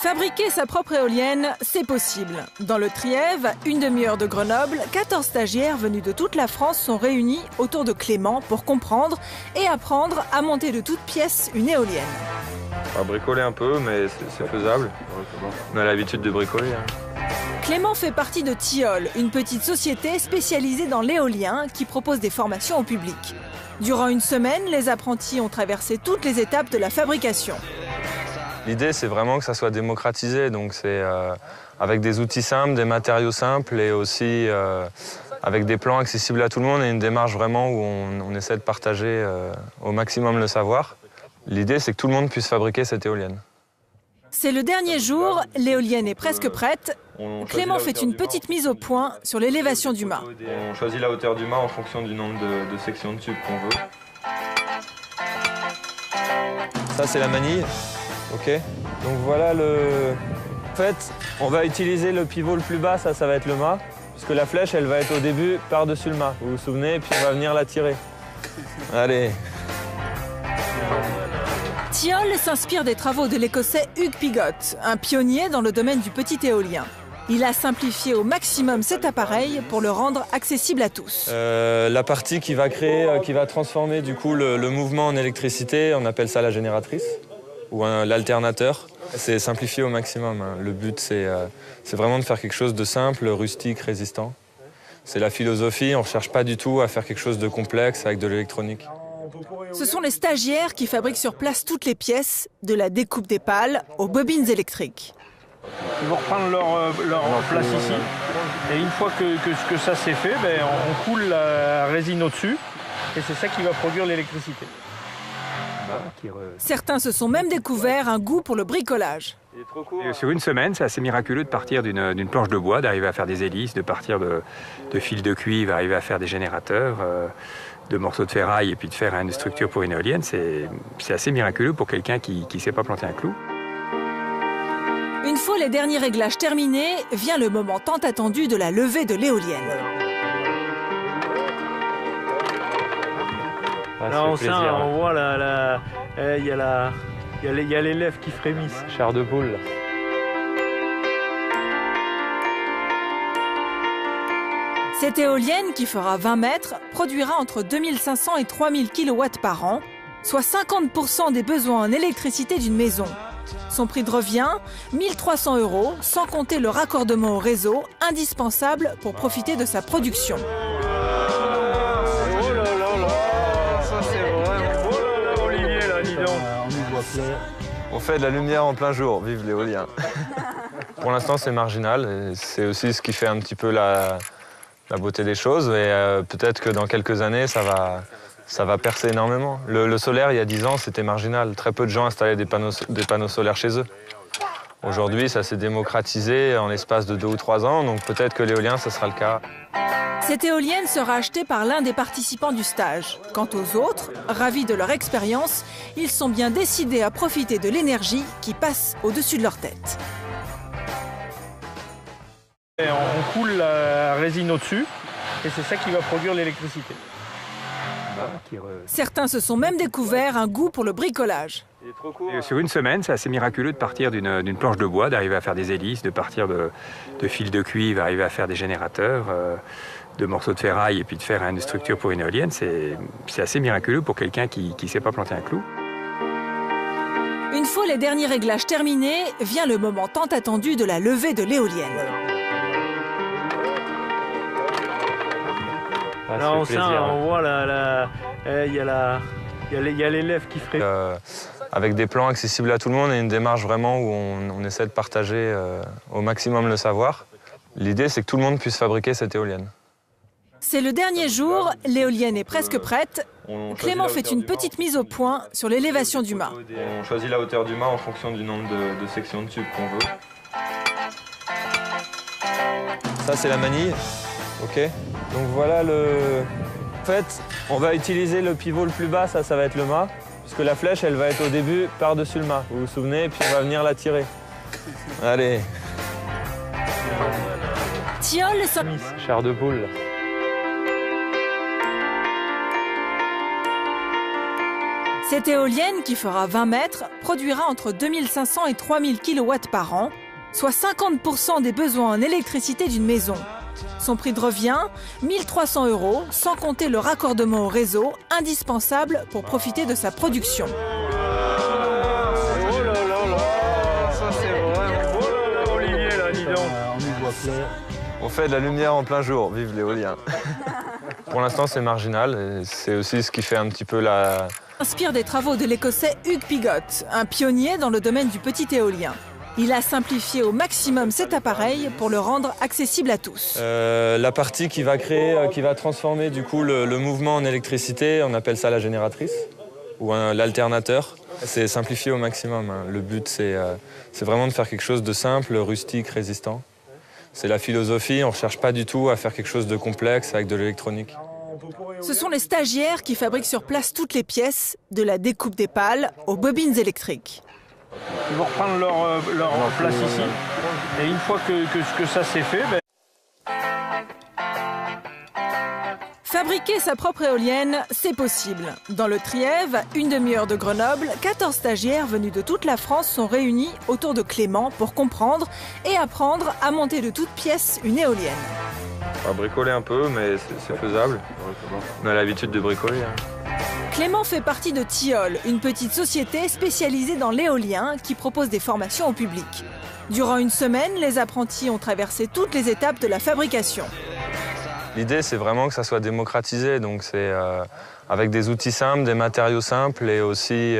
Fabriquer sa propre éolienne, c'est possible. Dans le Trièves, une demi-heure de Grenoble, 14 stagiaires venus de toute la France sont réunis autour de Clément pour comprendre et apprendre à monter de toutes pièces une éolienne. On va bricoler un peu, mais c'est faisable. On a l'habitude de bricoler. Clément fait partie de Tilleul, une petite société spécialisée dans l'éolien qui propose des formations au public. Durant une semaine, les apprentis ont traversé toutes les étapes de la fabrication. L'idée, c'est vraiment que ça soit démocratisé, donc c'est avec des outils simples, des matériaux simples et aussi avec des plans accessibles à tout le monde et une démarche vraiment où on essaie de partager au maximum le savoir. L'idée, c'est que tout le monde puisse fabriquer cette éolienne. C'est le dernier jour, l'éolienne est presque prête. Clément fait une petite mise au point sur l'élévation du mât. On choisit la hauteur du mât en fonction du nombre de sections de tubes qu'on veut. Ça, c'est la manille. Ok. Donc voilà En fait, on va utiliser le pivot le plus bas, ça va être le mât, puisque la flèche, elle va être au début par-dessus le mât. Vous vous souvenez, puis on va venir la tirer. Allez. Tilleul s'inspire des travaux de l'Écossais Hugues Piggott, un pionnier dans le domaine du petit éolien. Il a simplifié au maximum cet appareil pour le rendre accessible à tous. La partie qui va transformer du coup le mouvement en électricité, on appelle ça la génératrice ou l'alternateur. C'est simplifié au maximum. Le but, c'est vraiment de faire quelque chose de simple, rustique, résistant. C'est la philosophie, on ne recherche pas du tout à faire quelque chose de complexe avec de l'électronique. Ce sont les stagiaires qui fabriquent sur place toutes les pièces, de la découpe des pales aux bobines électriques. Ils vont reprendre leur place ici. Et une fois que ça c'est fait, on coule la résine au-dessus. Et c'est ça qui va produire l'électricité. Certains se sont même découvert un goût pour le bricolage. Sur une semaine, c'est assez miraculeux de partir d'une planche de bois, d'arriver à faire des hélices, de partir de fils de cuivre, arriver à faire des générateurs, de morceaux de ferraille et puis de faire une structure pour une éolienne. C'est assez miraculeux pour quelqu'un qui ne sait pas planter un clou. Une fois les derniers réglages terminés, vient le moment tant attendu de la levée de l'éolienne. Là, on voit il y a les lèvres qui frémissent. Chair de poule. Cette éolienne, qui fera 20 mètres, produira entre 2500 et 3000 kW par an, soit 50% des besoins en électricité d'une maison. Son prix de revient, 1 300 €, sans compter le raccordement au réseau, indispensable pour profiter de sa production. On fait de la lumière en plein jour, vive l'éolien. Pour l'instant, c'est marginal et c'est aussi ce qui fait un petit peu la beauté des choses. Et peut-être que dans quelques années, ça va percer énormément. Le solaire, il y a 10 ans, c'était marginal. Très peu de gens installaient des panneaux solaires chez eux. Aujourd'hui, ça s'est démocratisé en l'espace de 2 ou 3 ans, donc peut-être que l'éolien, ça sera le cas. Cette éolienne sera achetée par l'un des participants du stage. Quant aux autres, ravis de leur expérience, ils sont bien décidés à profiter de l'énergie qui passe au-dessus de leur tête. On coule la résine au-dessus et c'est ça qui va produire l'électricité. Certains se sont même découvert un goût pour le bricolage. Sur une semaine, c'est assez miraculeux de partir d'une planche de bois, d'arriver à faire des hélices, de partir de fils de cuivre, arriver à faire des générateurs, de morceaux de ferraille et puis de faire une structure pour une éolienne. C'est assez miraculeux pour quelqu'un qui ne sait pas planter un clou. Une fois les derniers réglages terminés, vient le moment tant attendu de la levée de l'éolienne. Là, on voit il y a les lèvres qui frémissent. Avec des plans accessibles à tout le monde et une démarche vraiment où on essaie de partager au maximum le savoir. L'idée, c'est que tout le monde puisse fabriquer cette éolienne. C'est le dernier jour, l'éolienne est presque prête. Clément fait une petite mise au point sur l'élévation du mât. On choisit la hauteur du mât en fonction du nombre de sections de tubes qu'on veut. Ça, c'est la manille. Ok. Donc voilà En fait, on va utiliser le pivot le plus bas, ça va être le mât, puisque la flèche, elle va être au début par-dessus le mât. Vous vous souvenez, puis on va venir la tirer. Allez. Tilleul Chair de poule. Cette éolienne, qui fera 20 mètres, produira entre 2500 et 3000 kW par an, soit 50% des besoins en électricité d'une maison. Son prix de revient, 1 300 €, sans compter le raccordement au réseau, indispensable pour profiter de sa production. Oh là là là, ça c'est vraiment... Oh là, Olivier, là, dis donc. On y voit clair. On fait de la lumière en plein jour, vive l'éolien. Pour l'instant, c'est marginal et c'est aussi ce qui fait un petit peu la... Inspire des travaux de l'Écossais Hugh Pigott, un pionnier dans le domaine du petit éolien. Il a simplifié au maximum cet appareil pour le rendre accessible à tous. La partie qui va créer, qui va transformer du coup le mouvement en électricité, on appelle ça la génératrice ou l'alternateur. C'est simplifié au maximum. Le but, c'est vraiment de faire quelque chose de simple, rustique, résistant. C'est la philosophie, on ne recherche pas du tout à faire quelque chose de complexe avec de l'électronique. Ce sont les stagiaires qui fabriquent sur place toutes les pièces, de la découpe des pales aux bobines électriques. Ils vont reprendre leur place ici. Et une fois que ça c'est fait, Fabriquer sa propre éolienne, c'est possible. Dans le Trièves, une demi-heure de Grenoble, 14 stagiaires venus de toute la France sont réunis autour de Clément pour comprendre et apprendre à monter de toutes pièces une éolienne. On va bricoler un peu, mais c'est faisable. On a l'habitude de bricoler. Clément fait partie de Tilleul, une petite société spécialisée dans l'éolien qui propose des formations au public. Durant une semaine, les apprentis ont traversé toutes les étapes de la fabrication. L'idée, c'est vraiment que ça soit démocratisé, donc c'est avec des outils simples, des matériaux simples et aussi